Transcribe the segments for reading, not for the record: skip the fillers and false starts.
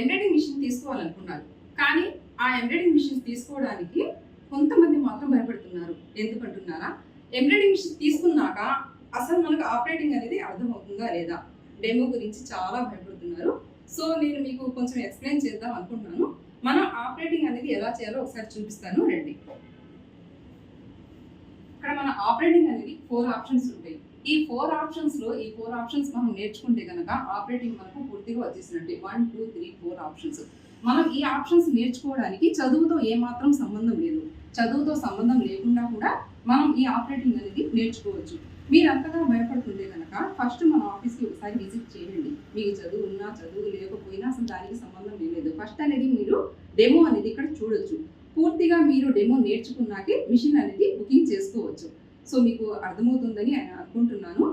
Embroidering machine తీసుకోవాలనుకున్నారు. కానీ ఆ embroidering machine తీసుకోవడానికి కొంతమంది మాత్రం భయపడుతున్నారు. ఎందుకంటున్నారా? ఎంబ్రాయిడింగ్ మిషన్ తీసుకున్నాక అసలు మనకు ఆపరేటింగ్ అనేది అర్థమవుతుందా లేదా, డెమో గురించి చాలా భయపడుతున్నారు. సో నేను మీకు కొంచెం ఎక్స్ప్లెయిన్ చేద్దాం అనుకుంటున్నాను. మనం ఆపరేటింగ్ అనేది ఎలా చేయాలో ఒకసారి చూపిస్తాను రండి. ఇక్కడ మన ఆపరేటింగ్ అనేది 4 ఆప్షన్స్ ఉంటాయి. ఈ 4 ఆప్షన్స్ మనం నేర్చుకుంటే కనుక ఆపరేటింగ్ మనకు పూర్తిగా వచ్చేసినట్టే. 1 2 3 4 ఆప్షన్స్. మనం ఈ ఆప్షన్స్ నేర్చుకోవడానికి చదువుతో ఏమాత్రం సంబంధం లేదు. చదువుతో సంబంధం లేకుండా కూడా మనం ఈ ఆపరేటింగ్ అనేది నేర్చుకోవచ్చు. మీరు అంతగా భయపడుతుంటే కనుక ఫస్ట్ మన ఆఫీస్కి ఒకసారి విజిట్ చేయండి. మీకు చదువు ఉన్నా చదువు లేకపోయినా అసలు దానికి సంబంధం లేదు. ఫస్ట్ అనేది మీరు డెమో అనేది ఇక్కడ చూడొచ్చు. పూర్తిగా మీరు డెమో నేర్చుకున్నాకే మిషన్ అనేది బుకింగ్ చేసుకోవచ్చు. సో మీకు అర్థమవుతుందని అనుకుంటున్నాను.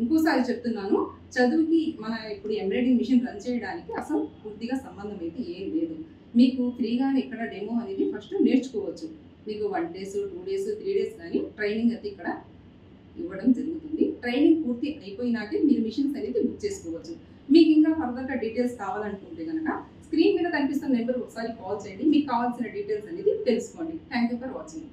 ఇంకోసారి చెప్తున్నాను, చదువుకి మన ఇప్పుడు ఎంబ్రాయిడింగ్ మిషన్ రన్ చేయడానికి అసలు పూర్తిగా సంబంధం అయితే ఏం లేదు. మీకు ఫ్రీగానే ఇక్కడ డెమో అనేది ఫస్ట్ నేర్చుకోవచ్చు. మీకు 1 days 2 days 3 days కానీ ట్రైనింగ్ అయితే ఇక్కడ ఇవ్వడం జరుగుతుంది. ట్రైనింగ్ పూర్తి అయిపోయినాకే మీరు మిషన్స్ అనేది బుక్ చేసుకోవచ్చు. మీకు ఇంకా ఫర్దర్గా డీటెయిల్స్ కావాలనుకుంటే కనుక స్క్రీన్ మీద కనిపిస్తున్న నెంబర్ ఒకసారి కాల్ చేయండి. మీకు కావాల్సిన డీటెయిల్స్ అనేది తెలుసుకోండి. Thank you for watching.